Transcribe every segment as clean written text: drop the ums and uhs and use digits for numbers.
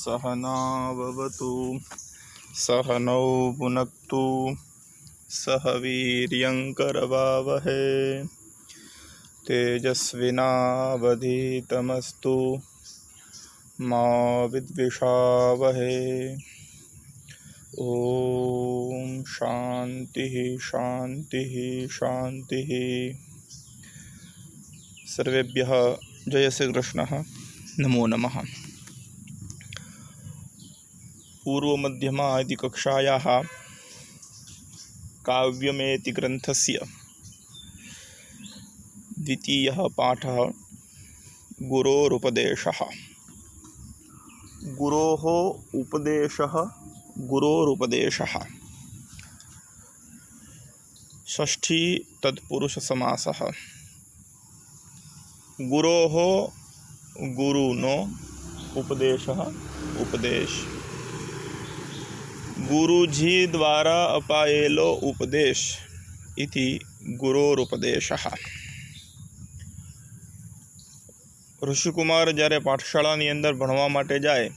सहनाववतु सहनौ भुनक्तु सह वीर्यङ्करवावहै तेजस्विनावधीतमस्तु मा विद्विषावहै। ओम शांति शांति शांति। सर्वेभ्यः जय श्री कृष्ण। नमो नमः। पूर्वमध्यमा इति कक्षायाः काव्यमेति ग्रन्थस्य द्वितीयः पाठः गुरोरुपदेशः। गुरोः उपदेशः गुरोरुपदेशः। षष्ठी तत्पुरुष समासः। गुरोः गुरुनो उपदेशः उपदेश। गुरुजी द्वारा अपायेलो उपदेश इति गुरोरुपदेशः। ऋषिकुमार જ્યારે પાઠશાળાની અંદર ભણવા માટે જાય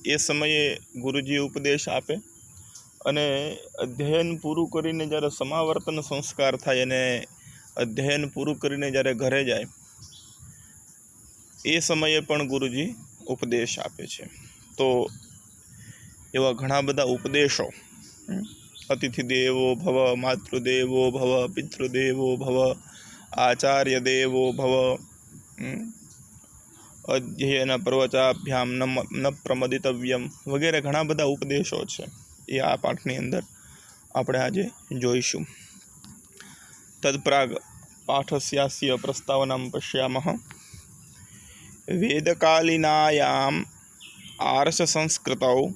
એ સમયે ગુરુજી ઉપદેશ આપે અને અધ્યયન પૂરું કરીને જ્યારે સમાવર્તન સંસ્કાર થાય અને અધ્યયન પૂરું કરીને જ્યારે ઘરે જાય એ સમયે પણ ગુરુજી ઉપદેશ આપે છે। તો એવા ઘણા બધા ઉપદેશો અતિથિ દેવો ભવ, માતૃદેવો ભવ, પિતૃદેવો ભવ, આચાર્ય દેવો ભવ, અધ્યયન પ્રવચાભ્યામ ન પ્રમદિતવ્યમ વગેરે ઘણા બધા ઉપદેશો છે એ આ પાઠની અંદર આપણે આજે જોઈશું। તદપ્રાગ પાઠસ્યાસ્ય પ્રસ્તાવનાં પશ્યામઃ। વેદકાલીનાયામ આર્ષસંસ્કૃતौ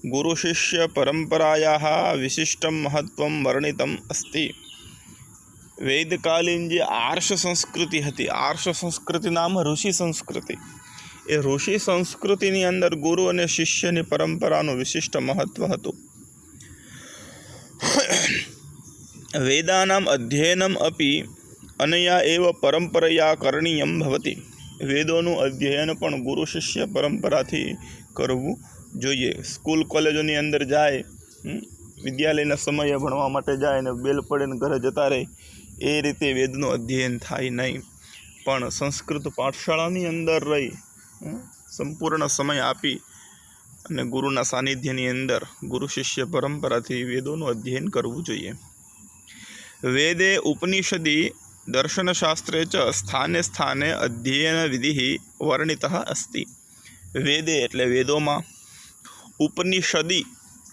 गुरुशिष्य परंपरायाः विशिष्टं महत्वं वर्णितम् अस्ति। वेदकालीन जे आर्ष संस्कृति हती, आर्ष संस्कृति नाम ऋषि संस्कृति। ए ऋषि संस्कृतिनी अंदर गुरु अने शिष्यनी परंपरानुं विशिष्ट महत्व हतुं। वेदानाम् अध्ययनम् अपि अनया एव परंपरया करणीयं भवति। वेदोनुं अध्ययन पण गुरु शिष्य परंपराथी करवुं જોઈએ। સ્કૂલ કોલેજોની અંદર જાય, વિદ્યાલયના સમયે ભણવા માટે જાય ને બેલ પડે ને ઘરે જતા રહે એ રીતે વેદનું અધ્યયન થાય નહીં, પણ સંસ્કૃત પાઠશાળાની અંદર રહી સંપૂર્ણ સમય આપી અને ગુરુના સાનિધ્યની અંદર ગુરુ શિષ્ય પરંપરાથી વેદોનું અધ્યયન કરવું જોઈએ। વેદે ઉપનિષદિ દર્શનશાસ્ત્રે ચ સ્થાને સ્થાને અધ્યયન વિધિ વર્ણિતઃ અસ્તિ। વેદે એટલે વેદોમાં, उपनिषदि,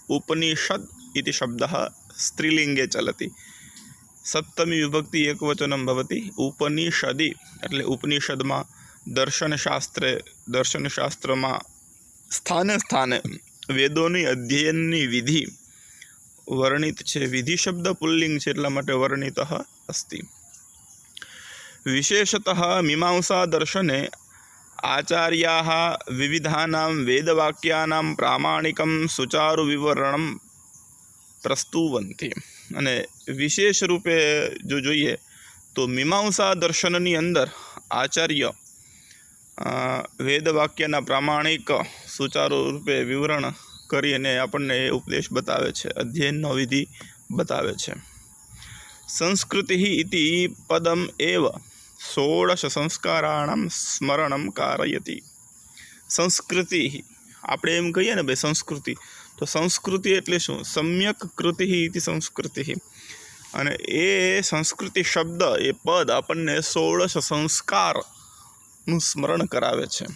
उपनिषद इति शब्दः स्त्रीलिंगे चलति। सप्तमी विभक्ति एकवचनं भवति। उपनिषदि एटले उपनिषद में दर्शनशास्त्र में स्थाने स्थाने वेदोनी अध्ययननी विधि वर्णित छे। विधि शब्द पुल्लिंग छे एटला माटे वर्णितः अस्ति। विशेषतः मीमांसा दर्शने आचार्याः विविधानां वेदवाक्यानां प्रामाणिकं सुचारु विवरणं प्रस्तुवन्ति। अने विशेष रूपे जो जोईए तो मीमांसा दर्शननी अंदर आचार्य वेदवाक्यना प्रामाणिक सुचारु रूपे विवरण करी अने आपणे उपदेश बतावे छे, अध्ययननो विधि बतावे छे। संस्कृतिः इति पदम् एव 16 संस्काराणां स्मरणं कारयति। संस्कृति आपणे एम कहीए ने भाई संस्कृति, तो संस्कृति एटले शुं? सम्यक कृति इति संस्कृति। अने ए संस्कृति शब्द ए पद आपणे 16 संस्कारनुं स्मरण करावे छे।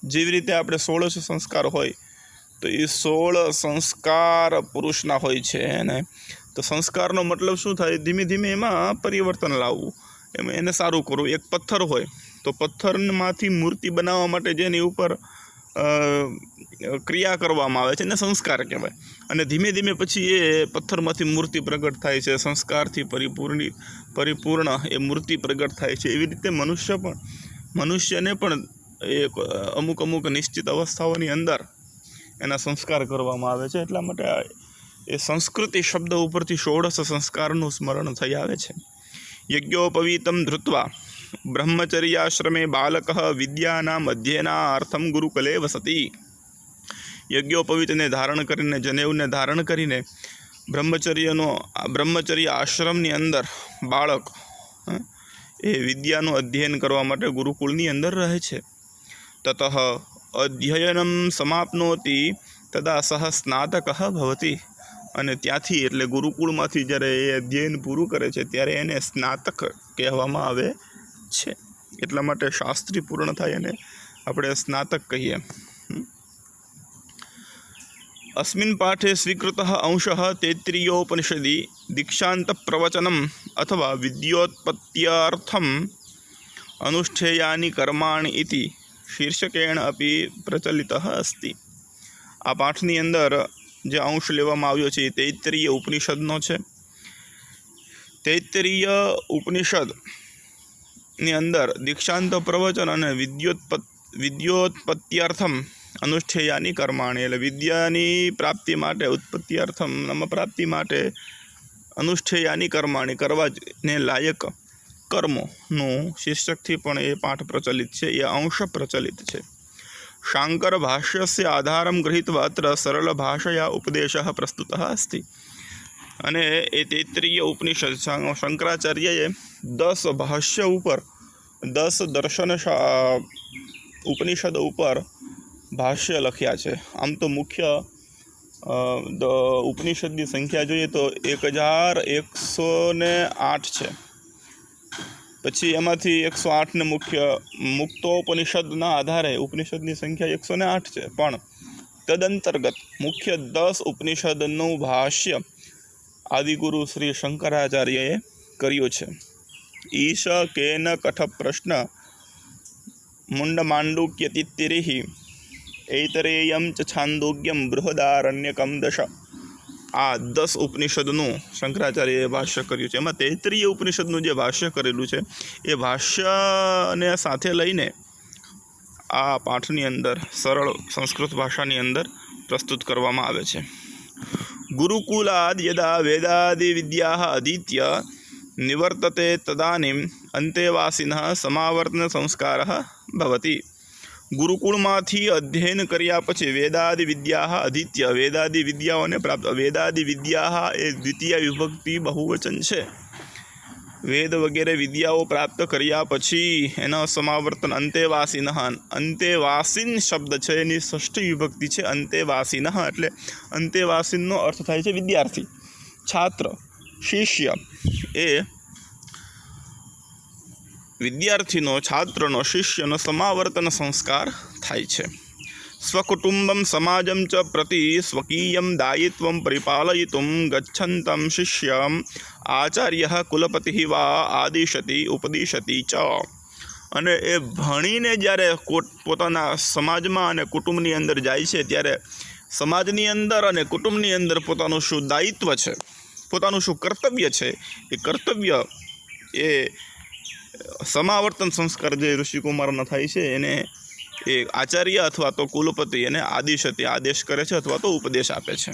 जेवी रीते आपणे 16 संस्कार होय तो ए 16 संस्कार पुरुषना होय छे ने। तो संस्कारनो मतलब शुं थाय? धीमे धीमे एमां परिवर्तन लाववुं, એને સારું કરવું। એક પથ્થર હોય તો પથ્થરમાંથી મૂર્તિ બનાવવા માટે જેની ઉપર ક્રિયા કરવામાં આવે છે એને સંસ્કાર કહેવાય। અને ધીમે ધીમે પછી એ પથ્થરમાંથી મૂર્તિ પ્રગટ થાય છે, સંસ્કારથી પરિપૂર્ણ એ મૂર્તિ પ્રગટ થાય છે। એવી રીતે મનુષ્યને પણ અમુક અમુક નિશ્ચિત અવસ્થાઓની અંદર એના સંસ્કાર કરવામાં આવે છે। એટલા માટે એ સંસ્કૃતિ શબ્દ ઉપરથી 16 સંસ્કારનું સ્મરણ થઈ આવે છે। यज्ञोपवीतं धृत्वा ब्रह्मचर्याश्रमे बालकः विद्यानाम् अध्ययनार्थं गुरुकुले वसति। યજ્ઞોપવિતને ધારણ કરીને, જનેવને ધારણ કરીને બ્રહ્મચર્ય આશ્રમની અંદર બાળક એ વિદ્યાનું અધ્યયન કરવા માટે ગુરુકુળની અંદર રહે છે. તતઃ અધ્યયનમ સમાપ્નોતિ તદા સહ સ્નાતકઃ ભવતિ. અને ત્યાંથી એટલે ગુરુકુળમાંથી જ્યારે એ અધ્યયન પૂરું કરે છે ત્યારે એને સ્નાતક કહેવામાં આવે છે. એટલા માટે શાસ્ત્રી પૂર્ણ થાય એને આપણે સ્નાતક કહીએ. अस्मिन् पाठे स्वीकृतः अंशः तैत्तिरीयोपनिषदि दीक्षान्तप्रवचनम् अथवा विद्योत्पत्त्यर्थम् अनुष्ठेयानि कर्माणि इति शीर्षकेण अपि प्रचलितः अस्ति. આ પાઠની અંદર જે અંશ લેવામાં આવ્યો છે એ તૈત્તિરીય ઉપનિષદનો છે. તૈત્તિરીય ઉપનિષદની અંદર દીક્ષાંત પ્રવચન અને વિદ્યોત્પત્ત્યર્થમ અનુષ્ઠેયાની કર્માણી એટલે વિદ્યાની પ્રાપ્તિ માટે ઉત્પત્ત્યર્થમ પ્રાપ્તિ માટે અનુષ્ઠેયાની કર્માણી કરવાને લાયક કર્મોનું શીર્ષકથી પણ એ પાઠ પ્રચલિત છે, એ અંશ પ્રચલિત છે. શાંકર ભાષ્યસ્ય આધારમ ગૃહીત્વા અત્ર સરળ ભાષયા ઉપદેશः પ્રસ્તુતः અસ્તિ. અને એ તૈત્તિરીય ઉપનિષદ શંકરાચાર્યએ 10 ભાષ્ય ઉપર 10 દર્શન ઉપનિષદ ઉપર ભાષ્ય લખ્યા છે. આમ તો મુખ્ય ઉપનિષદની સંખ્યા જોઈએ તો 1108 છે. પછી એમાંથી 108ને મુક્તોપનિષદના આધારે ઉપનિષદની સંખ્યા 108 છે. પણ તદંતર્ગત મુખ્ય 10 ઉપનિષદનું ભાષ્ય આદિગુરુ શ્રી શંકરાચાર્યએ કર્યું છે. ઈશ કેન કઠ પ્રશ્ન મુંડમાંડુક્યતિત્તિરિઃ એતરેયમ ચ છાંદોગ્યમ બૃહદારણ્યકમ દશ. આ 10 ઉપનિષદનું શંકરાચાર્યએ ભાષ્ય કર્યું છે. એમાં તૈત્તિરીય ઉપનિષદનું જે ભાષ્ય કરેલું છે એ ભાષ્યને સાથે લઈને આ પાઠની અંદર સરળ સંસ્કૃત ભાષાની અંદર પ્રસ્તુત કરવામાં આવે છે. ગુરુકુલાદ યદા વેદાદિ વિદ્યાઃ અધીત્ય નિવર્તતે તદાનીમ અંતેવાસિનઃ સમાવર્તન સંસ્કારઃ ભવતિ. ગુરુકુળમાંથી અધ્યયન કર્યા પછી વેદાદિ વિદ્યા અધીત્ય વેદાદિ વિદ્યાઓને પ્રાપ્ત. વેદાદિ વિદ્યા એ દ્વિતીય વિભક્તિ બહુવચન છે. વેદ વગેરે વિદ્યાઓ પ્રાપ્ત કર્યા પછી એનો સમાવર્તન અંતેવાસિનઃ. અંતેવાસીન શબ્દ છે એની ષષ્ઠી વિભક્તિ છે અંતેવાસિનઃ. એટલે અંતેવાસીનનો અર્થ થાય છે વિદ્યાર્થી, છાત્ર, શિષ્ય. એ વિદ્યાર્થીનો, છાત્રનો, શિષ્યનો સમાવર્તન સંસ્કાર થાય છે. સ્વકુટુંબમ સમાજમ ચ પ્રતિ સ્વકીયમ દાયિત્વમ પરિપાલયિતુમ ગચ્છન્તમ શિષ્યમ આચાર્ય કુલપતિ વા આદિશતિ ઉપદિશતિ ચ. અને એ ભણીને જ્યારે પોતાના સમાજમાં અને કુટુંબની અંદર જાય છે ત્યારે સમાજની અંદર અને કુટુંબની અંદર પોતાનું શું દાયિત્વ છે, પોતાનું શું કર્તવ્ય છે, એ કર્તવ્ય એ સમાવર્તન સંસ્કાર જે ઋષિકુમારના થાય છે એને એ આચાર્ય અથવા તો કુલપતિ એને આદેશ કરે છે અથવા તો ઉપદેશ આપે છે.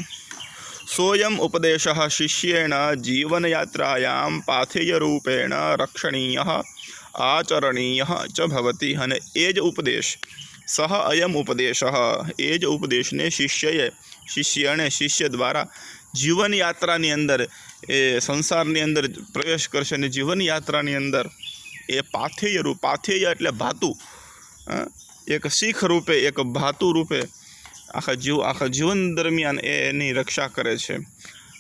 સોયમ ઉપદેશ શિષ્યેણ જીવનયાત્રાયામ પાથેય રૂપેણ રક્ષણીય આચરણીય ચ ભવતિ. અને એ જ ઉપદેશ અયમ ઉપદેશ એ જ ઉપદેશને શિષ્ય દ્વારા જીવનયાત્રાની અંદર એ સંસારની અંદર પ્રવેશ કરશે અને જીવનયાત્રાની અંદર એ પાથેય એટલે ભાતું, એક શીખ રૂપે, એક ભાતુ રૂપે આખા જીવન દરમિયાન એની રક્ષા કરે છે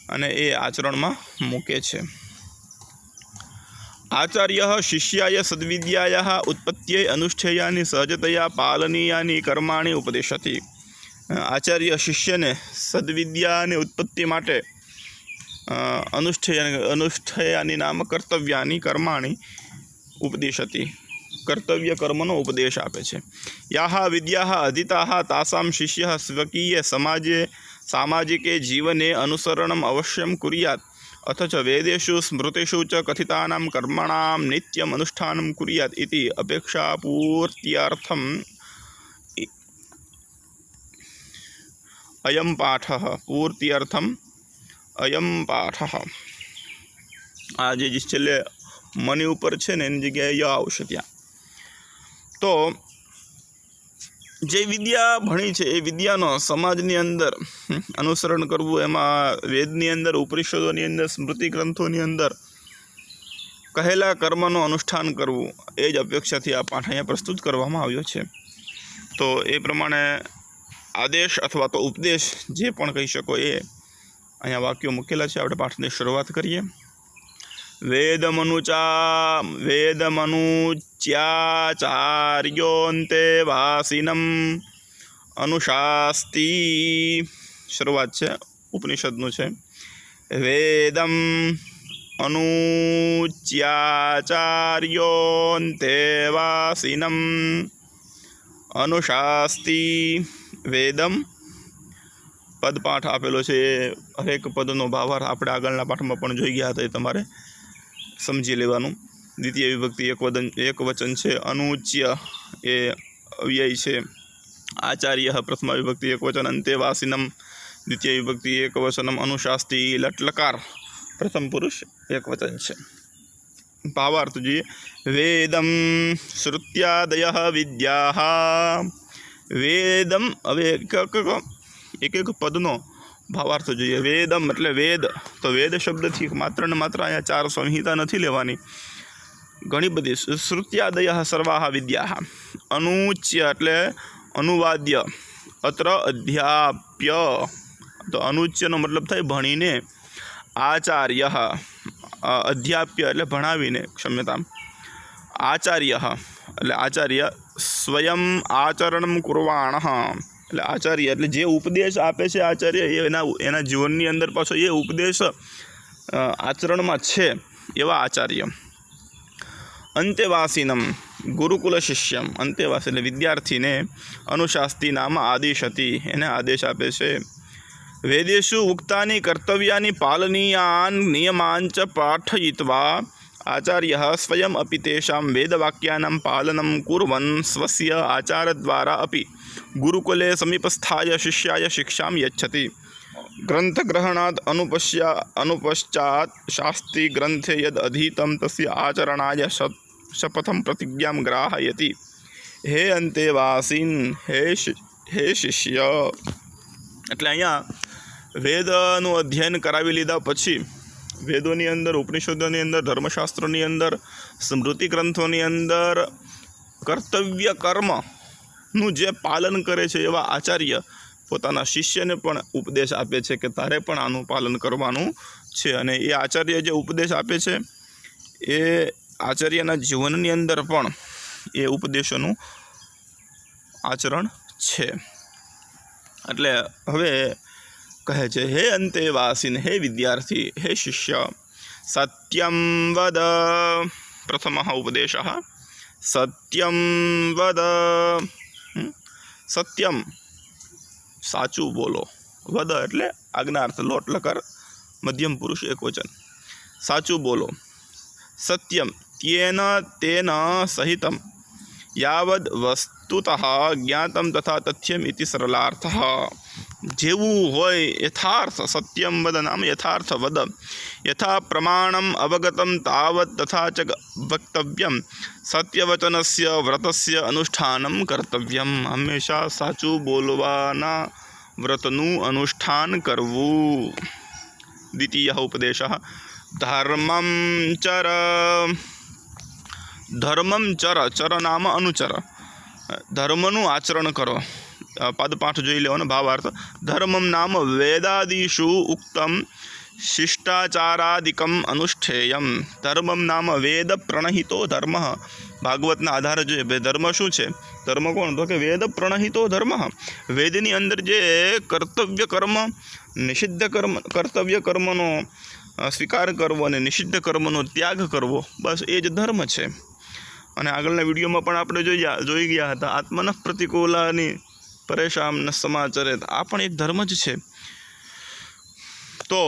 અને એ આચરણમાં મૂકે છે. આચાર્ય શિષ્યાય સદ્વિદ્યાયા ઉત્પત્ત્યૈ અનુષ્ઠેયાની સહજતયા પાલનીયાની કર્માણી ઉપદેશતિ. આચાર્ય શિષ્યને સદ્વિદ્યાની ઉત્પત્તિ માટે અનુષ્ઠેયાની નામ કર્તવ્યાની કર્માણી ઉપદેશતિ. કર્તવ્ય કર્મનો ઉપદેશ આપે છે. યાહ વિદ્યા અધીતા તાસામ શિષ્ય સ્વકીય સામાજિકે જીવને અનુસરણમ અવશ્યમ કુર્યાત અથ ચ વેદેષુ સ્મૃતિષુ ચ કથિતાનાં કર્મણાં નિત્યમ અનુષ્ઠાનમ કુર્યાત ઇતિ અપેક્ષાપૂર્ત્યાર્થમ અયમ પાઠઃ. પૂર્ત્યર્થમ અયમ પાઠઃ. આ જે છેલ્લે મની ઉપર છે ને એની જગ્યાએ ય આવશે ત્યાં. તો જે વિદ્યા ભણી છે એ વિદ્યાનો સમાજની અંદર અનુસરણ કરવું, એમાં વેદની અંદર, ઉપનિષદોની અંદર, સ્મૃતિ ગ્રંથોની અંદર કહેલા કર્મનું અનુષ્ઠાન કરવું, એ જ અપેક્ષાથી આ પાઠ અહીંયા પ્રસ્તુત કરવામાં આવ્યો છે. તો એ પ્રમાણે આદેશ અથવા તો ઉપદેશ જે પણ કહી શકો એ અહીંયા વાક્યો મૂકેલા છે. આપણે પાઠની શરૂઆત કરીએ. વેદમનુચ્યાચાર્યોન્તે વાસિનમ અનુશાસ્તી. શરૂઆત છે, ઉપનિષદનું છે. વેદમ અનુચ્યાચાર્યોન્તે વાસિનમ અનુશાસ્તી. વેદમ પદપાઠ આપેલો છે. હરેક પદનો ભાવાર્થ આપણે આગળના પાઠમાં પણ જોઈ ગયા હતા, એ તમારે સમજી લેવાનું. દ્વિતીય વિભક્તિ એક વચન છે. અનુચ્ય એ અવ્યય છે. આચાર્ય પ્રથમ વિભક્તિ એક વચન. અંતેવાસિનમ દ્વિતીય વિભક્તિ એક વચનમ. અનુશાસ્તી લટલકાર પ્રથમ પુરુષ એક વચન છે. ભાવાર્થ જોઈએ. વેદમ શ્રુત્યાદય વિદ્યા. વેદમ, હવે એક એક પદનો ભાવાર્થ જોઈએ. વેદમ એટલે વેદ, તો વેદ શબ્દથી માત્ર ને માત્ર અહીંયા 4 સંહિતા નથી લેવાની, ઘણી બધી. શ્રુત્યાદય સર્વાહ વિદ્યા. અનુચ્ય એટલે અનુવાદ્ય. અત્ર અધ્યાપ્ય, તો અનુચ્યનો મતલબ થાય ભણીને. આચાર્ય અધ્યાપ્ય એટલે ભણાવીને, ક્ષમ્યતામ. આચાર્ય એટલે આચાર્ય. સ્વયં આચરણ કુર્વાણ એટલે આચાર્ય એટલે જે ઉપદેશ આપે છે આચાર્ય, એના જીવનની અંદર પાછો એ ઉપદેશ આચરણમાં છે એવા આચાર્ય. અંતેવાસિનમ ગુરુકુલ શિષ્યમ. અંતેવાસી એટલે વિદ્યાર્થીને. અનુશાસ્તી નામ આદેશતી, એને આદેશ આપે છે. વેદેષુ ઉક્તાની કર્તવ્યાની પાલનીયાન નિયમાંચ પાઠયિત્વા આચાર્ય સ્વયં અપી તેષાં વેદવાક્યાનાં પાલनं કુર્વन् સ્વસ્ય આચારદ્વારા અપી ગુરુકુલે સમીપસ્થાય શિષ્યાય શિક્ષાં યચ્છતિ. ગ્રંથગ્રહણાદ અનુપશ્ચાત શાસ્ત્રી ગ્રંથે યદ અધીतं તસ્ય આચરણાય શપથં પ્રતિજ્ઞાં ગ્રાહયતિ. હે અંતેવાસીન, હે શિષ્ય. એટલે અહીંયા વેદનું અધ્યયન કરાવી લીધા પછી વેદોની અંદર, ઉપનિષદોની અંદર, ધર્મશાસ્ત્રોની અંદર, સ્મૃતિ ગ્રંથોની અંદર કર્તવ્ય કર્મનું જે પાલન કરે છે એવા આચાર્ય પોતાના શિષ્યને પણ ઉપદેશ આપે છે કે તારે પણ આનું પાલન કરવાનું છે. અને એ આચાર્ય જે ઉપદેશ આપે છે એ આચાર્યના જીવનની અંદર પણ એ ઉપદેશોનું આચરણ છે. એટલે હવે કહે છે, હે અંતેવાસીન, હે વિદ્યાર્થી, હે શિષ્ય. સત્યમ વદ. પ્રથમ ઉપદેશ. સત્યમ વદ. સત્યમ સાચું બોલો. વદ એટલે આજ્ઞાર્થ, લોટ લકાર મધ્યમ પુરુષ એક વચન. સાચું બોલો. સત્યમ તેન સહિતમ યાવદ વસ્તુતઃ જ્ઞાતમ તથા તથ્યમ ઇતિ સરલાર્થ. જેવું હોય યથાર્થ. સત્યમ વદ નામ યથાર્થ વદ. યથા પ્રમાણમ અવગતમ તાવત તથા ચ વક્તવ્યમ. સત્યવચનસ્ય વ્રતસ્ય અનુષ્ઠાનમ કર્તવ્યમ. હંમેશા સાચું બોલવાના વ્રતનું અનુષ્ઠાન કરવું. દ્વિતીય ઉપદેશ. ધર્મમ ચર. ધર્મમ ચર. ચર નામ અનુચર. ધર્મનું આચરણ કરો. પદપાઠ જોઈ લેવાનો ભાવાર્થ. ધર્મમ નામ વેદાદિષુ ઉક્તમ શિષ્ટાચારાદિકમ અનુષ્ઠેયમ. ધર્મમ નામ વેદ પ્રણહિતો ધર્મ. ભાગવતના આધારે જોઈએ ભાઈ ધર્મ શું છે. ધર્મ કોણ? તો કે વેદ પ્રણહિતો ધર્મ. વેદની અંદર જે કર્તવ્ય કર્મ, નિષિદ્ધ કર્મ, કર્તવ્ય કર્મનો સ્વીકાર કરવો અને નિષિદ્ધ કર્મનો ત્યાગ કરવો, બસ એ જ ધર્મ છે. અને આગળના વિડીયોમાં પણ આપણે જોઈ ગયા હતા, આત્મન પ્રતિકૂલાની પરેશાન સમાચરે, આ પણ એક ધર્મ જ છે. તો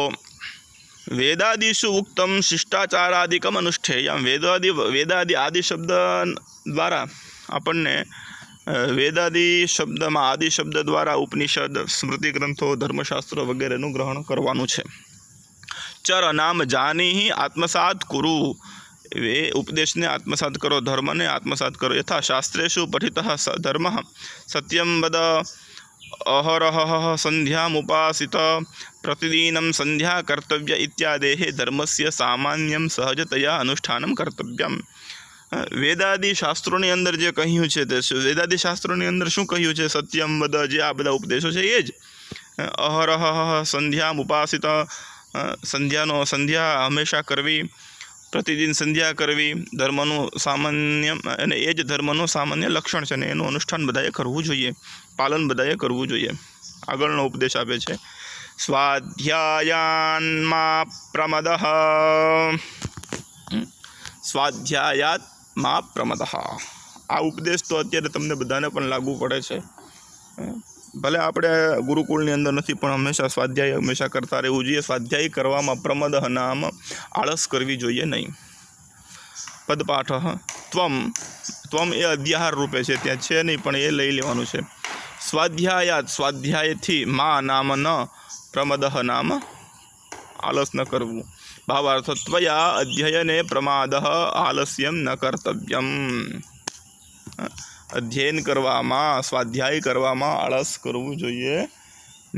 વેદાદિષુ ઉક્તમ શિષ્ટાચારાદિકમ અનુષ્ઠેયમ. વેદાદિ આદિ શબ્દ દ્વારા આપણને વેદાદિ શબ્દમાં આદિ શબ્દ દ્વારા ઉપનિષદ, સ્મૃતિ ગ્રંથો, ધર્મશાસ્ત્રો વગેરેનું ગ્રહણ કરવાનું છે. ચર નામ જાનીહિ આત્મસાત કુરુ. એ ઉપદેશને આત્મસાત કરો, ધર્મને આત્મસાત કરો. યથા શાસ્ત્રેષુ પઠિતઃ ધર્મઃ સત્યમ વદ અહરહ સંધ્યામુપાસિત પ્રતિદિનમ સંધ્યા કર્તવ્ય ઇત્યાદેઃ ધર્મસ્ય સામાન્યમ સહજતયા અનુષ્ઠાનમ કર્તવ્યમ. વેદાદિ શાસ્ત્રોની અંદર જે કહ્યું છે તે વેદાદિ શાસ્ત્રોની અંદર શું કહ્યું છે? સત્યમ વદ, જે આ બધા ઉપદેશો છે એ જ. અહરહ સંધ્યામુપાસિત, સંધ્યા હંમેશા કરવી, પ્રતિદિન સંધ્યા કરવી, ધર્મનું સામાન્ય, અને એ જ ધર્મનું સામાન્ય લક્ષણ છે, અને એનું અનુષ્ઠાન બધાએ કરવું જોઈએ, પાલન બધાએ કરવું જોઈએ. આગળનો ઉપદેશ આપે છે, સ્વાધ્યાયાન્મા પ્રમદઃ, સ્વાધ્યાયાત મા પ્રમદઃ. આ ઉપદેશ તો અત્યારે તમને બધાને પણ લાગુ પડે છે. ભલે આપણે ગુરુકુળની અંદર નથી, પણ હંમેશા સ્વાધ્યાય હંમેશા કરતા રહેવું જોઈએ. સ્વાધ્યાય કરવામાં પ્રમદઃ નામ, આળસ કરવી જોઈએ નહીં. પદપાઠ ત્વમ એ અધ્યાહાર રૂપે છે, ત્યાં છે નહીં પણ એ લઈ લેવાનું છે. સ્વાધ્યાયાત, સ્વાધ્યાયથી મા નામ ન, પ્રમદઃ નામ આળસ ન કરવું. ભાવાર્થ ત્વયા અધ્યયને પ્રમાદઃ આલસ્યમ ન કર્તવ્યમ. અધ્યયન કરવામાં, સ્વાધ્યાય કરવામાં આળસ કરવું જોઈએ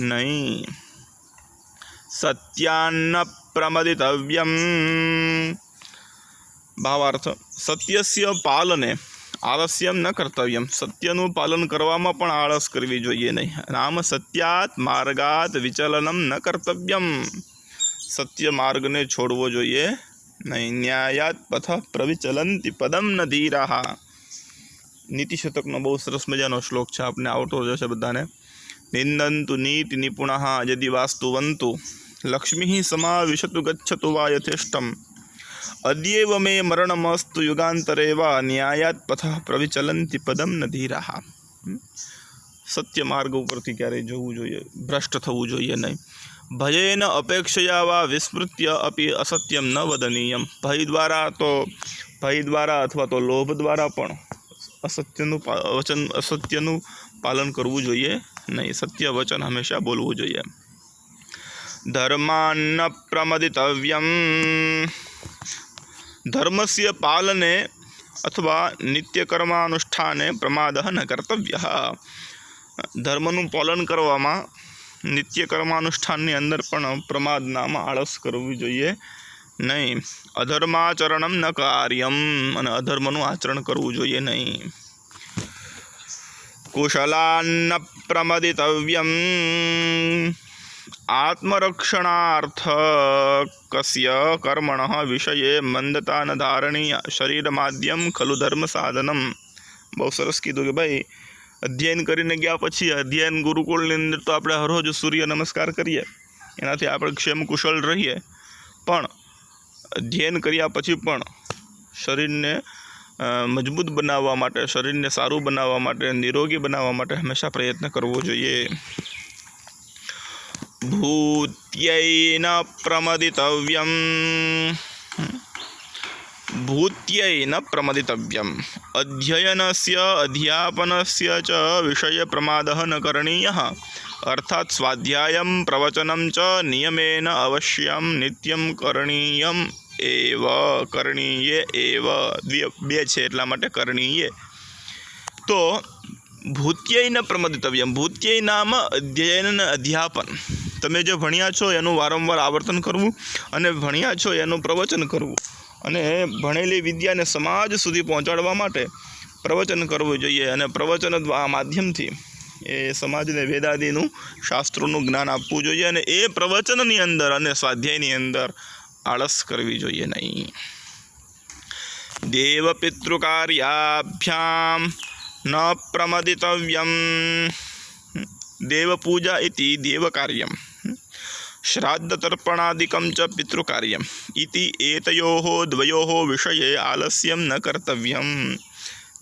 નહીં. સત્યાન્ન પ્રમદિતવ્યમ. ભાવાર્થ સત્યસ્ય પાલને આલસ્યમ ન કર્તવ્યમ. સત્યનું પાલન કરવામાં પણ આળસ કરવી જોઈએ નહીં. નામ સત્યાત માર્ગાત વિચલનમ ન કર્તવ્યમ. સત્ય માર્ગને છોડવો જોઈએ નહીં. ન્યાયાત પથ પ્રવિચલંતિ પદમ ન ધીરાહ. નીતિશતકનો બહુ સરસ મજાનો શ્લોક છે, આપને આવતો જશે બધાને. નિંદંતુ નીતિ નિપુણઃ યદિ વાસ્તુવંતુ લક્ષ્મી સમાવિશતુ ગચ્છતુ વા યથેષ્ટમ. અદ્યૈવ મે મરણમસ્તુ યુગાંતરે વા ન્યાયાત પથ પ્રવિચલંતિ પદમ ન ધીરાહ. સત્ય માર્ગ ઉપરથી ક્યારેય જવું જોઈએ, ભ્રષ્ટ થવું જોઈએ નહીં. ભયેન અપેક્ષયા વા વિસ્મૃત્ય અપી અસત્યમ ન વદનીયમ. ભય દ્વારા અથવા તો લોભ દ્વારા પણ અસત્યનું પાલન કરવું જોઈએ નહીં. સત્ય વચન હંમેશા બોલવું જોઈએ. ધર્માન્ન પ્રમદિતવ્યમ. ધર્મસ્ય પાલને અથવા નિત્યકર્માનુષ્ઠાને પ્રમાદઃ ન કર્તવ્યઃ. ધર્મનું પાલન કરવામાં, નિત્યકર્માનુષ્ઠાનની અંદર પણ પ્રમાદ નામ આળસ કરવું જોઈએ નહીં. અધર્માચરણમ ન કાર્યમ. અને અધર્મનું આચરણ કરવું જોઈએ નહીં. કુશલાન્ન પ્રમદિતવ્યમ. આત્મરક્ષણાર્થકસ્ય કર્મણઃ વિષયે મંદતા ન ધારણીય શરીરમાદ્યમ ખલુ ધર્મ સાધનમ. બહુ સરસ કીધું કે ભાઈ, અધ્યયન કરીને ગયા પછી, અધ્યયન ગુરુકુળની અંદર તો આપણે હરરોજ સૂર્ય નમસ્કાર કરીએ, એનાથી આપણે ક્ષેમ કુશળ રહીએ, પણ અધ્યયન કર્યા પછી પણ શરીરને મજબૂત બનાવવા માટે, શરીરને સારું બનાવવા માટે, નિરોગી બનાવવા માટે હંમેશા પ્રયત્ન કરવો જોઈએ. ભૂત્યૈ ન પ્રમદિતવ્યમ. ભૂત્યૈ ન પ્રમદિતવ્યમ. અધ્યયનસ્ય અધ્યાપનસ્ય ચ વિષય પ્રમાદઃ ન કરણીયઃ. અર્થાત સ્વાધ્યાયમ પ્રવચનમ ચ નિયમેન અવશ્યમ નિત્યમ કરણીયમ એવ. કરણીયે એવ બે છે એટલા માટે કરણીયે. તો ભૂત્યૈ ન પ્રમદિતવ્યમ. ભૂત્યૈ નામ અધ્યયન અધ્યાપન. તમે જે ભણ્યા છો એનું વારંવાર આવર્તન કરવું, અને ભણ્યા છો એનું પ્રવચન કરવું, અને ભણેલી વિદ્યાને સમાજ સુધી પહોંચાડવા માટે પ્રવચન કરવું જોઈએ. અને પ્રવચન માધ્યમથી એ સમાજને વેદાદિનું, શાસ્ત્રોનું જ્ઞાન આપવું જોઈએ. અને એ પ્રવચનની અંદર અને સ્વાધ્યાયની અંદર આળસ કરવી જોઈએ નહીં. દેવપિતૃકાર્યાભ્યામ ન પ્રમદિતવ્યમ. દેવપૂજા ઇતિ દેવકાર્યમ, શ્રાદ્ધતર્પણાદિકમ ચ પિતૃકાર્યમ ઇતિ એતયોઃ દ્વયોઃ વિષયે આલસ્યમ ન કર્તવ્યમ.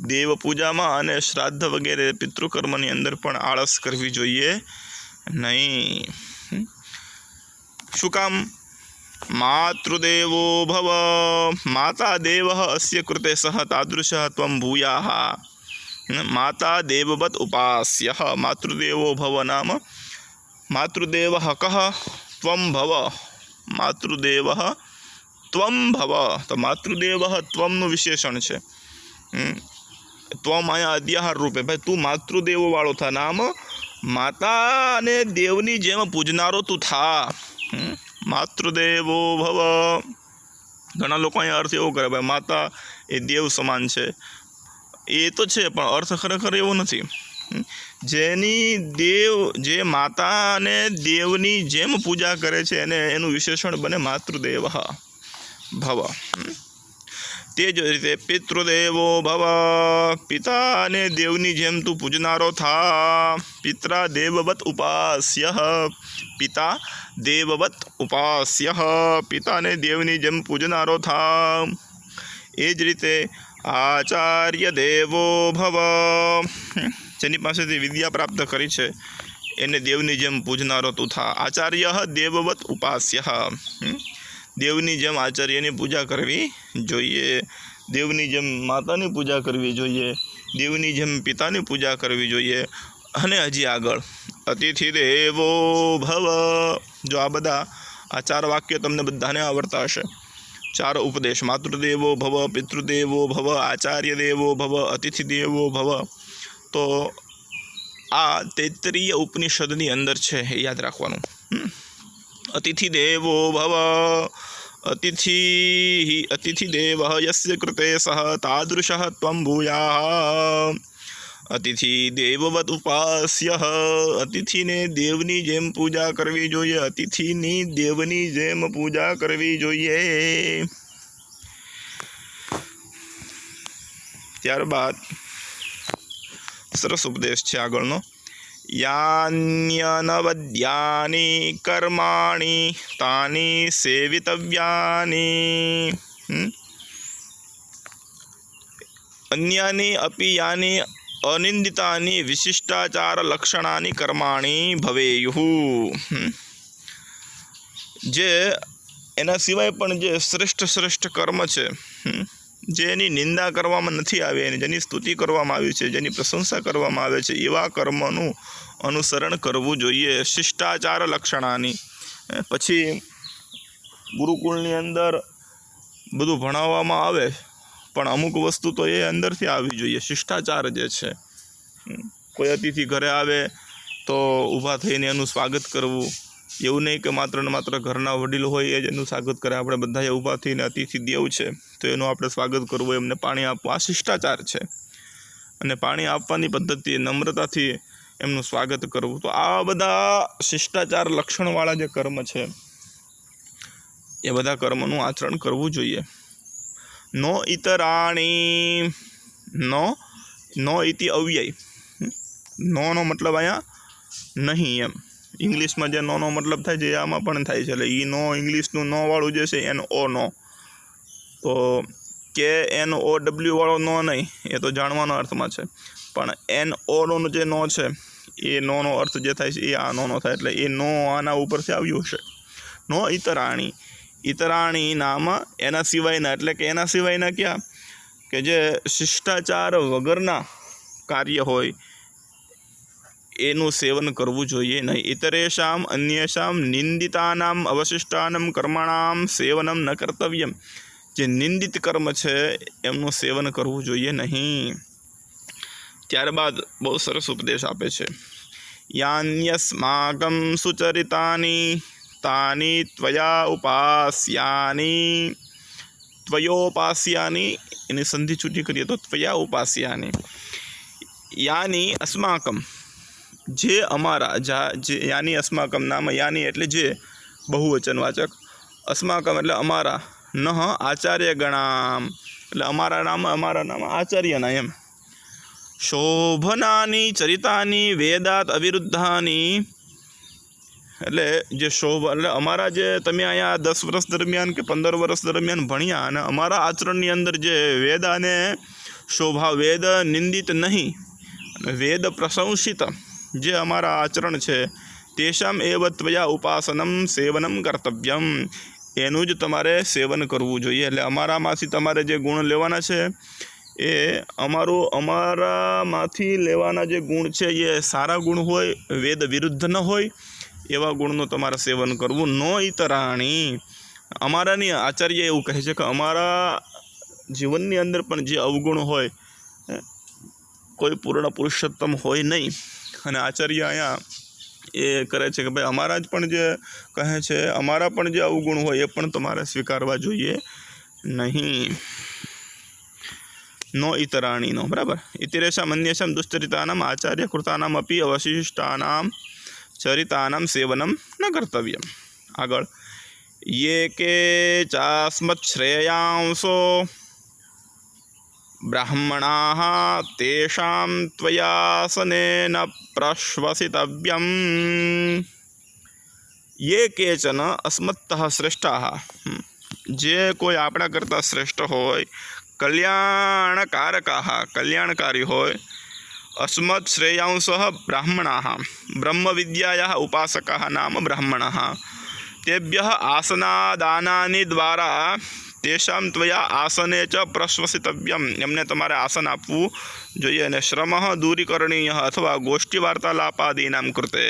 દેવપૂજામાં અને શ્રાદ્ધ વગેરે પિતૃકર્મની અંદર પણ આળસ કરવી જોઈએ નહીં. શું કામ? માતૃદેવો ભવ. માતા દેવ અસ્ય કૃતે સહ તાદૃશ ત્વમ ભૂયાઃ. માતા દેવવત ઉપાસ્ય. માતૃદેવો ભવ નામ માતૃદેવ કઃ ત્વમ ભવ. માતૃદેવ ત્વમ ભવ, તો માતૃદેવ ત્વમનું વિશેષણ છે. ત્વમ અહીંયા અદ્યાહાર રૂપે, ભાઈ તું માતૃદેવો વાળો થા, નામ માતા અને દેવની જેમ પૂજનારો તું થા. માતૃદેવો ભવ. ઘણા લોકો અહીંયા અર્થ એવો કરે ભાઈ માતા એ દેવ સમાન છે, એ તો છે પણ અર્થ ખરેખર એવો નથી. જે માતા અને દેવની જેમ પૂજા કરે છે એને એનું વિશેષણ બને માતૃદેવ ભવ. તે જ રીતે પિતૃદેવો ભવ, પિતા અને દેવની જેમ તું પૂજનારો થા. પિત્રા દેવવત ઉપાસ્ય, પિતા દેવવત ઉપાસ્ય, પિતાને દેવની જેમ પૂજનારો થા. એ જ રીતે આચાર્ય દેવો ભવ, જેની પાસેથી વિદ્યા પ્રાપ્ત કરી છે એને દેવની જેમ પૂજનારો તું થા. આચાર્ય દેવવત ઉપાસ્ય, દેવની જેમ આચાર્યની પૂજા કરવી જોઈએ, દેવની જેમ માતાની પૂજા કરવી જોઈએ, દેવની જેમ પિતાની પૂજા કરવી જોઈએ. અને હજી આગળ અતિથિ દેવો ભવ. જો આ 4 વાક્ય તમને બધાને આવડતા હશે. 4 ઉપદેશ: માતૃદેવો ભવ, પિતૃદેવો ભવ, આચાર્ય દેવો ભવ, અતિથિ દેવો ભવ. તો આ તૈત્તરીય ઉપનિષદની અંદર છે, એ યાદ રાખવાનું. અતિથિ દેવો ભવ, અતિથિ દેવ યસ્ય કૃતે સહ તાદૃશઃ ત્વં ભૂયાઃ. અતિથિ દેવવત ઉપાસ્ય, અતિથિને દેવની જેમ પૂજા કરવી જોઈએ, અતિથિની દેવની જેમ પૂજા કરવી જોઈએ. ત્યારબાદ સરસ ઉપદેશ છે આગળનો. યાન્યનવદ્યાની કર્માણી તાની સેવિતવ્યાની. અન્યાની અપી યાની અનિંદિતાની વિશિષ્ટાચાર લક્ષણાની કર્માણી ભવેયુઃ. જે એના સિવાય પણ જે શ્રેષ્ઠ કર્મ છે, જેની નિંદા કરવામાં નથી આવી, જેની સ્તુતિ કરવામાં આવી છે, જેની પ્રશંસા કરવામાં આવે છે, એવા કર્મનું અનુસરણ કરવું જોઈએ. શિષ્ટાચાર લક્ષણાની. પછી ગુરુકુળની અંદર બધું ભણાવવામાં આવે પણ અમુક વસ્તુ તો એ અંદરથી આવવી જોઈએ. શિષ્ટાચાર જે છે, કોઈ અતિથિ ઘરે આવે તો ઊભા થઈને એનું સ્વાગત કરવું. એવું નહીં કે માત્ર ને માત્ર ઘરના વડીલ હોય એ જ એનું સ્વાગત કરે. આપણે બધાએ ઊભા થઈને અતિથિ દેવ છે તો એનું આપણે સ્વાગત કરવું, એમને પાણી આપવું, આ શિષ્ટાચાર છે. અને પાણી આપવાની પદ્ધતિ નમ્રતાથી એમનું સ્વાગત કરવું. તો આ બધા શિષ્ટાચાર લક્ષણવાળા જે કર્મ છે એ બધા કર્મનું આચરણ કરવું જોઈએ. નો ઇતરાણી, નો ઇતિ અવ્યય. નોનો મતલબ અહીંયા નહીં એમ. ઇંગ્લિશમાં જે નોનો મતલબ થાય છે આમાં પણ થાય છે. એટલે ઈ નો ઇંગ્લિશનું નો વાળું જે છે એનો ઓ નો, તો KNOW વાળો નો નહીં, એ તો જાણવાના અર્થમાં છે. પણ NO નો જે નો છે એ નોનો અર્થ જે થાય છે એ આ નોનો થાય. એટલે એ નો આના ઉપરથી આવ્યું હશે. નો ઇતરાણી. ઇતરાણી નામ એના સિવાયના, એટલે કે એના સિવાયના ક્યાં કે જે શિષ્ટાચાર વગરના કાર્ય હોય એનું સેવન કરવું જોઈએ નહીં. ઇતરેષામ અન્યેષામ નિંદિતાનામ અવશિષ્ટાનામ કર્મણામ સેવનમ ન કર્તવ્યમ. જે નિંદિત કર્મ છે એમનું સેવન કરવું જોઈએ નહીં. ત્યારબાદ બહુ સરસ ઉપદેશ આપે છે. યાન્યસ્માકં સુચરિતાની તાની ત્વયા ઉપાસ્યાની. ત્વયોપાસ્યાની એની સંધિ છૂટી કરીએ તો ત્વયા ઉપાસ્યાની. યાની અસ્માકમ, જે અમારા, જે યાની અસ્માકમ નામ. યાની એટલે જે, બહુવચનવાચક. અસ્માકમ એટલે અમારા. નઃ આચાર્ય ગણામ, એટલે અમારા નામ આચાર્યના એમ. શોભનાની ચરિતાની વેદાત અવિરુદ્ધાની. એટલે જે એટલે અમારા જે તમે અહીંયા 10 વર્ષ દરમિયાન કે 15 વર્ષ દરમિયાન ભણ્યા અને અમારા આચરણની અંદર જે વેદ અને શોભા, વેદ નિંદિત નહીં અને વેદ પ્રશંસિત જે અમારા આચરણ છે, તેષામ એવ ત્વયા ઉપાસનમ સેવનમ કર્તવ્યમ. એનું જ તમારે સેવન કરવું જોઈએ. એટલે અમારામાંથી તમારે જે ગુણ લેવાના છે એ અમારામાંથી લેવાના જે ગુણ છે એ સારા ગુણ હોય, વેદ વિરુદ્ધ ન હોય એવા ગુણનું તમારે સેવન કરવું. નો ઇતરાણી, અમારાની આચાર્ય એવું કહે છે કે અમારા જીવનની અંદર પણ જે અવગુણ હોય, કોઈ પૂર્ણ પુરુષોત્તમ હોય નહીં. અને આચાર્ય અહીંયા એ કરે છે કે ભાઈ અમારા જ પણ જે કહે છે, અમારા પણ જે અવગુણ હોય એ પણ તમારે સ્વીકારવા જોઈએ નહીં. નો ઇતરાણીનો, બરાબર. ઇતિરેશા મન્યેશમ દુશ્ચરિતાનામ આચાર્ય કૃતાનામ અપી અવશિષ્ટાનામ ચરિતાનામ સેવનમ ન કર્તવ્યમ. આગળ યે કે ચાસ્મત શ્રેಯಾಂસો બ્રાહ્મણાઃ તેષાં ત્વયાસનેન પ્રશ્વસિતવ્યમ. યે કેચન અસ્મત્તઃ શ્રેષ્ઠાઃ, જે કોઈ આપણા કરતાં શ્રેષ્ઠ હોય, કલ્યાણકારકાઃ, કલ્યાણકારી હોય, અસ્મत् શ્રેಯಾಂસઃ બ્રાહ્મણાઃ, બ્રહ્મવિદ્યાયાઃ ઉપાસકાઃ નામ બ્રાહ્મણાઃ, તેભ્યઃ આસનાદાનાનિ દ્વારા તેષાં ત્વયા આસને ચ પ્રશ્વસિતવ્યમ. એમને તમારે આસન આપવું જોઈએ. અને શ્રમઃ દૂરીકરણીય અથવા ગોષ્ઠી વાર્તાલાપાદીનામ કૃતે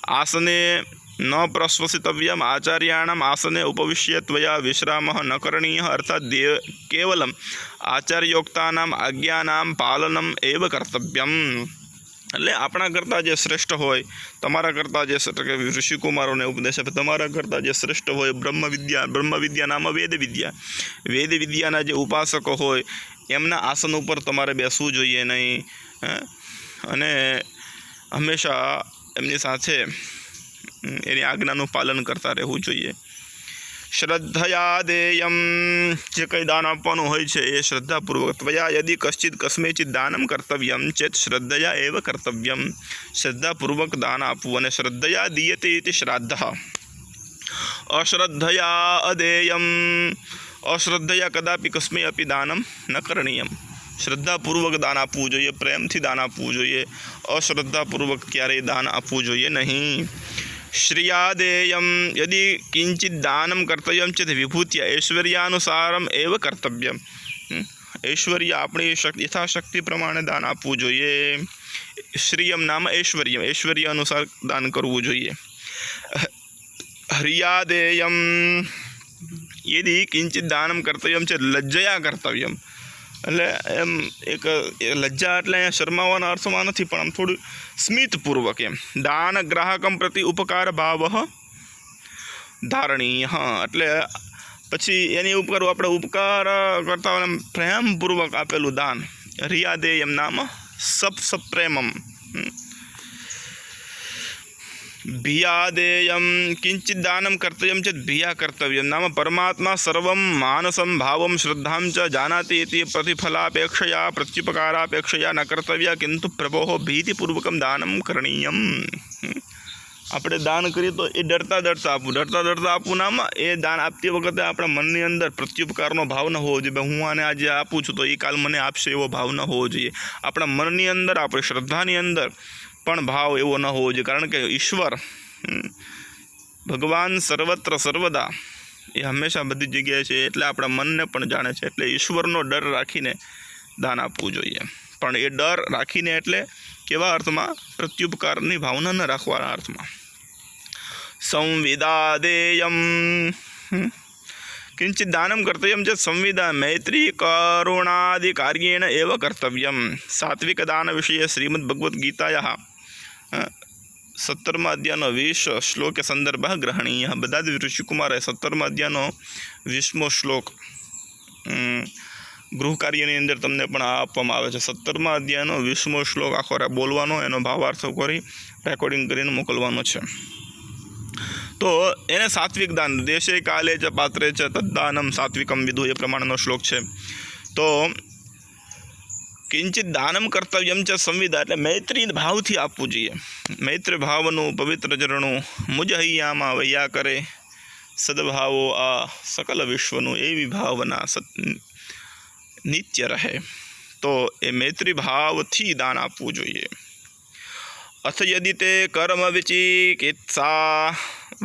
આસને ન પ્રશ્વસિતવ્યમ. આચાર્યાણામ આસને ઉપવિશ્ય ત્વયા વિશ્રામઃ ન કરણીય. અર્થાત કેવલમ આચાર્યોક્તાનામ આજ્ઞાનામ પાલનમ એવ કર્તવ્યમ. એટલે આપણા કરતાં જે શ્રેષ્ઠ હોય, તમારા કરતાં જે ઋષિકુમારોને ઉપદેશ આપે, તમારા કરતાં જે શ્રેષ્ઠ હોય બ્રહ્મવિદ્યા નામ વેદવિદ્યાના જે ઉપાસકો હોય એમના આસન ઉપર તમારે બેસવું જોઈએ નહીં. અને હંમેશા એમની સાથે એની આજ્ઞાનું પાલન કરતા રહેવું જોઈએ. શ્રદ્ધયા દેયમ, જે કંઈ દાન આપવાનું હોય છે એ શ્રદ્ધાપૂર્વક. ત્વયા યદિ કશ્ચિત કસ્મૈચિત દાનમ કર્તવ્યમ ચેત શ્રદ્ધયા એવ કર્તવ્યમ. શ્રદ્ધાપૂર્વક દાન આપવું. અને શ્રદ્ધયા દીયતે ઇતિ શ્રાદ્ધઃ, અશ્રદ્ધયા અદેયમ. અશ્રદ્ધયા કદાપી કસ્મૈ અપી દાનમ ન કરણીયમ. શ્રદ્ધાપૂર્વક દાન આપવું જોઈએ, પ્રેમથી દાન આપવું જોઈએ. અશ્રદ્ધાપૂર્વક ક્યારેય દાન આપવું જોઈએ નહીં. શ્રિયાદેયમ, યદિ કિંચિત દાનમ કર્તવ્યમ ચેત વિભૂત્ય ઐશ્વર્યાનુસારમ એવ કર્તવ્યમ. ઐશ્વર્ય આપણી યથાશક્તિ પ્રમાણે દાન આપવું જોઈએ. શ્રિયમ નામ ઐશ્વર્યમ, ઐશ્વર્ય અનુસાર દાન કરવું જોઈએ. હ્રિયાદેયમ, યદિ કિંચિત દાનમ કર્તવ્યમ ચેત લજ્જયા કર્તવ્યમ. એટલે એમ એક લજ્જા એટલે અહીંયા શરમાવાના અર્થમાં નથી, પણ આમ થોડું સ્મિતપૂર્વક એમ. દાન ગ્રાહકમ પ્રતિ ઉપકાર ભાવ ધારણીય. એટલે પછી એની ઉપર આપણે ઉપકાર કરતા હોય પ્રેમપૂર્વક આપેલું દાન. રિયાદેયમ નામ સપ્રેમમ. ભિયાદેયમ, કિંચિત દાનમ કર્તવ્યમ ચેત ભિયા કર્તવ્યમ. નામ પરમાત્મા સર્વમ માનસમ ભાવમ શ્રદ્ધામ ચ જાનાતિ ઇતિ પ્રતિફલાપેક્ષયા પ્રત્યુપકારાપેક્ષયા ન કર્તવ્ય કિંતુ પ્રભોઃ ભીતિપૂર્વકમ દાનમ કરણીયમ. આપણે દાન કરીએ તો એ ડરતા ડરતા આપવું. નામ એ દાન આપતી વખતે આપણા મનની અંદર પ્રત્યુપકારનો ભાવ ન હોવો જોઈએ. હું આને આજે આપું છું તો એ કાલ મને આપશે એવો ભાવ ન હોવો જોઈએ. આપણા મનની અંદર, આપણી શ્રદ્ધાની અંદર પણ ભાવ એવો ન હોવો જોઈએ. કારણ કે ઈશ્વર ભગવાન સર્વત્ર સર્વદા એ હંમેશા બધી જગ્યાએ છે, એટલે આપણા મનને પણ જાણે છે. એટલે ઈશ્વરનો ડર રાખીને દાન આપવું જોઈએ. પણ એ ડર રાખીને એટલે કેવા અર્થમાં? પ્રત્યુપકારની ભાવના ન રાખવાના અર્થમાં. સંવિદાદેયમ, કિંચિત દાનમ કર્તવ્યમ ચેત સંવિદા મૈત્રી કરુણાદિ કાર્યેણ એવ કર્તવ્યમ. સાત્વિક દાન વિષય શ્રીમદ ભગવદ્ ગીતાયા 17મા અધ્યાયનો 20 શ્લોક સંદર્ભ ગ્રહણીય. બધા જ ઋષિકુમારે 17મા અધ્યાયનો 20મો શ્લોક ગૃહ કાર્યની અંદર તમને પણ આપવામાં આવે છે. 17મા અધ્યાયનો 20મો શ્લોક આખો બોલવાનો, એનો ભાવાર્થ કરી રેકોર્ડિંગ કરીને મોકલવાનો છે. તો એને સાત્વિક દાન, દેશે કાલે ચ પાત્રે ચ તદ્દાનમ સાત્વિકમ વિદુ, એ પ્રમાણેનો શ્લોક છે. તો કિંચિત દાનમ કર્તવ્યમ ચ સંવિદા, એટલે મૈત્રી ભાવથી આપવું જોઈએ. મૈત્રી ભાવનું પવિત્ર ઝરણું મુજ હૈયામાં વૈયા કરે, સદભાવો આ સકલ વિશ્વનું, એવી ભાવના નિત્ય રહે. તો એ મૈત્રી ભાવથી દાન આપવું જોઈએ. અથ યદિ તે કર્મ વિચિકિત્સા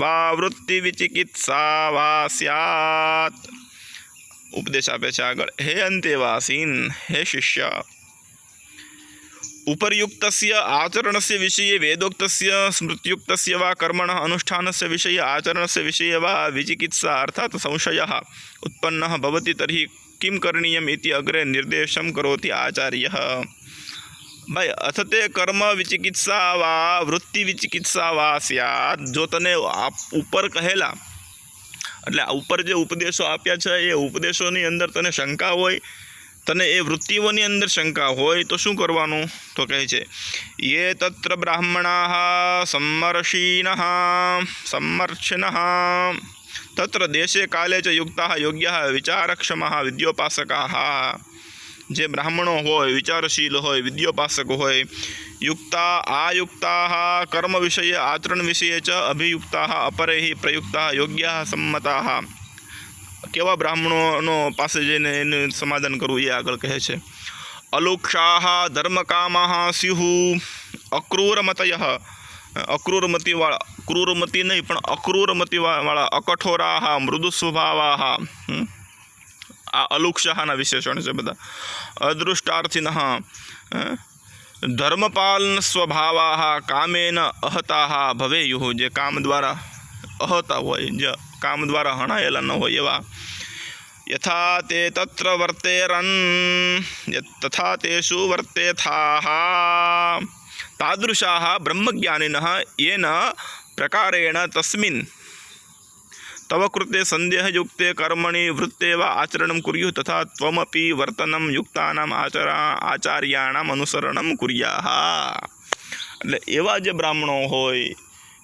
વા વૃત્તિ વિચિકિત્સા વા સ્યાત. ઉપદેશ આપે છે આગળ. હે અંતેવાસીન, હે શિષ્ય, उपर्युक्तस्य आचरणस्य विषये वेदोक्तस्य स्मृत्युक्तस्य वा कर्मणः अनुष्ठानस्य विषये आचरणस्य विषये वा विचिकित्सा अर्थात् संशयः उत्पन्नः भवति तर्हि किं करणीयम् इति अग्रे निर्देशं करोति आचार्यः। भाई अथ ते कर्म विचिकित्सा वा वृत्ति विचिकित्सा वा स्यात् जो तने ઉપર કહેલા એટલે ઉપર જે ઉપદેશો આપ્યા છે એ ઉપદેશોની અંદર તને શંકા હોય, તને એ વૃત્તિઓની અંદર શંકા હોય તો શું કરવાનું? તો કહે છે યે તત્ર બ્રાહ્મણાઃ સમ્મર્ષિણઃ તત્ર દેશે કાલે ચ યુક્તાઃ યોગ્યાઃ વિચારક્ષમાઃ વિદ્યોપાસકાઃ। જે બ્રાહ્મણો હોય, વિચારશીલ હોય, વિદ્યોપાસક હોય, યુક્તા આયુક્તાઃ કર્મ વિષયે આચરણ વિષયે ચ અભિયુક્તાઃ અપરૈઃ પ્રયુક્તાઃ યોગ્યાઃ સંમતાઃ। કેવા બ્રાહ્મણોનો પાસે જઈને એનું સમાધાન કરવું એ આગળ કહે છે। અલુક્ષાઃ ધર્મકામાઃ સ્યુઃ અક્રૂરમતયઃ અક્રૂરમતીવાળા, ક્રૂરમતી નહીં પણ અક્રૂરમતીવાળા, અકઠોરાઃ મૃદુ સ્વભાવાઃ। આ અલુક્ષાના વિશેષણ છે બધા। અદૃષ્ટાર્થિનઃ ધર્મપાલન સ્વભાવાઃ કામેન અહતાઃ ભવેયુઃ। જે કામ દ્વારા અહતા હોય, જે કામ દ્વારા હણાયેલા ન હોય એવા। યથા તે તત્ર વર્તેરન તથા તેષુ વર્તેથાઃ તાદૃશાઃ બ્રહ્મજ્ઞાનિનઃ યેન પ્રકારેણ તસ્મિન तव कृते संदेहयुक्ते कर्मणि वृत्तेव आचरणं कुर्युः तथा त्वमपि वर्तनं युक्तानाम् आचार्याणाम् अनुसरणं कुर्याः। એટલે એવા જે બ્રાહ્મણો હોય,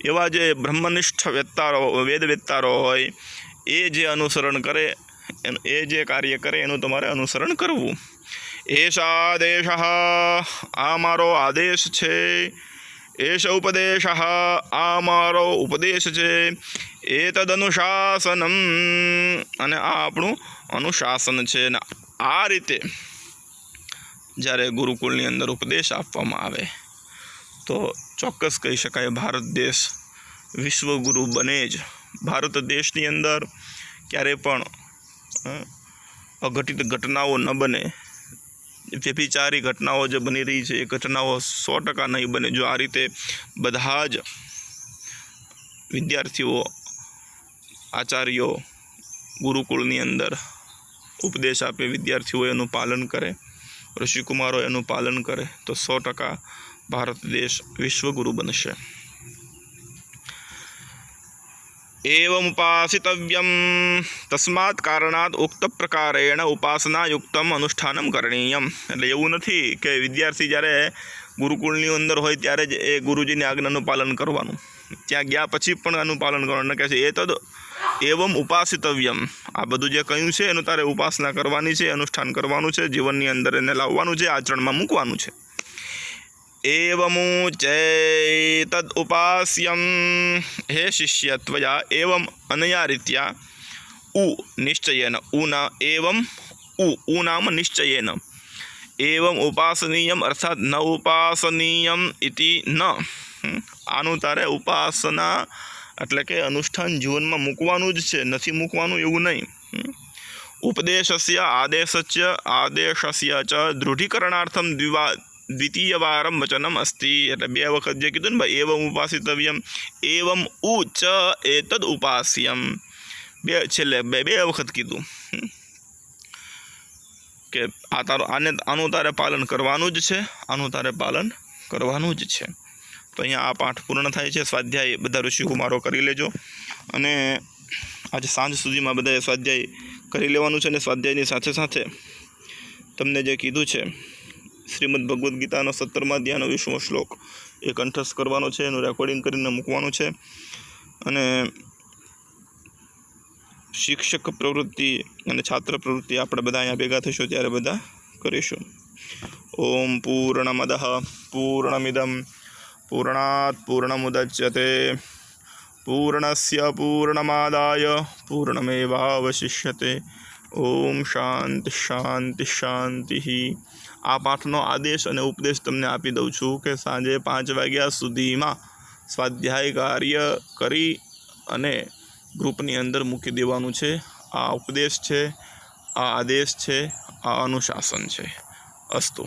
એવા જે બ્રહ્મનિષ્ઠ વેત્તારો, વેદવેત્તારો હોય, એ જે અનુસરણ કરે, એ જે કાર્ય કરે એનું તમારે અનુસરણ કરવું। એષા આદેશઃ, આ મારો આદેશ છે। એષ ઉપદેશઃ, આ મારો ઉપદેશ છે। એતદનુશાસનમ, અને આ આપણું અનુશાસન છે। ને આ રીતે જ્યારે ગુરુકુળની અંદર ઉપદેશ આપવામાં આવે તો ચોક્કસ કહી શકાય ભારત દેશ વિશ્વગુરુ બને જ। ભારત દેશની અંદર ક્યારેય પણ અઘટિત ઘટનાઓ ન બને, વ્યભિચારી ઘટનાઓ જે બની રહી છે એ ઘટનાઓ 100% નહીં બને જો આ રીતે બધા જ વિદ્યાર્થીઓ, આચાર્યો ગુરુકુળની અંદર ઉપદેશ આપે, વિદ્યાર્થીઓ એનું પાલન કરે, ઋષિકુમારો એનું પાલન કરે તો 100% ભારત દેશ વિશ્વગુરુ બનશે। एवमुपासितव्यं तस्मात् कारणात् उक्त प्रकारेण उपासनायुक्तम अनुष्ठानम करणीयम। એટલે એવું નથી કે વિદ્યાર્થી જ્યારે ગુરુકુળની અંદર હોય ત્યારે જ એ ગુરુજીની આજ્ઞાનું પાલન કરવાનું, ત્યાં ગયા પછી પણ આનું પાલન કરવાનું। કહે છે એ તદ એવમ ઉપાસિતવ્યમ, આ બધું જે કહ્યું છે એનું તારે ઉપાસના કરવાની છે, અનુષ્ઠાન કરવાનું છે, જીવનની અંદર એને લાવવાનું છે, આચરણમાં મૂકવાનું છે। एवमुचैतद उपास्यम हे शिष्य त्वया एवं अनया रीत्या उ निश्चयेन उ नाम निश्चयेन एवं उपासनीयम अर्थात न उपासनीयम इति न। આનું તારે ઉપાસના એટલે કે અનુષ્ઠાન જીવનમાં મૂકવાનું જ છે, નથી મૂકવાનું એવું નહીં। ઉપદેશસ્ય આદેશસ્ય ચ દૃઢીકરણાર્થમ દ્વિતીયવારમ વચનમ અસ્તિ। એટલે 2 વખત જે કીધું ને ભાઈ એવમ ઉપાસિતવ્યમ, એવમ ઉ ચ એતદ ઉપાસ્યમ, છેલ્લે બે વખત કીધું કે આનું તારે પાલન કરવાનું જ છે, આનું તારે પાલન કરવાનું જ છે। તો અહીંયા આ પાઠ પૂર્ણ થાય છે। સ્વાધ્યાય બધા ઋષિકુમારો કરી લેજો અને આજે સાંજ સુધીમાં બધાએ સ્વાધ્યાય કરી લેવાનું છે। અને સ્વાધ્યાયની સાથે સાથે તમને જે કીધું છે શ્રીમદ ભગવદ્ ગીતાનો 17મા અધ્યાયનો 20મો શ્લોક એ કંઠસ્થ કરવાનો છે, એનું રેકોર્ડિંગ કરીને મૂકવાનું છે। અને શિક્ષક પ્રવૃત્તિ અને છાત્ર પ્રવૃત્તિ આપણે બધા અહીંયા ભેગા થઈશું ત્યારે બધા કરીશું। ઓમ પૂર્ણમદઃ પૂર્ણમિદં પૂર્ણાત પૂર્ણમુદચ્યતે પૂર્ણસ્ય પૂર્ણમાદાય પૂર્ણમેવાવશિષ્યતે। ઓમ શાંતિ શાંતિ શાંતિ। આ પાઠનો આદેશ અને ઉપદેશ તમને આપી દઉં છું કે સાંજે 5 વાગ્યા સુધીમાં સ્વાધ્યાય કાર્ય કરી અને ગ્રુપની અંદર મૂકી દેવાનું છે। આ ઉપદેશ છે, આ આદેશ છે, આ અનુશાસન છે। અસ્તુ।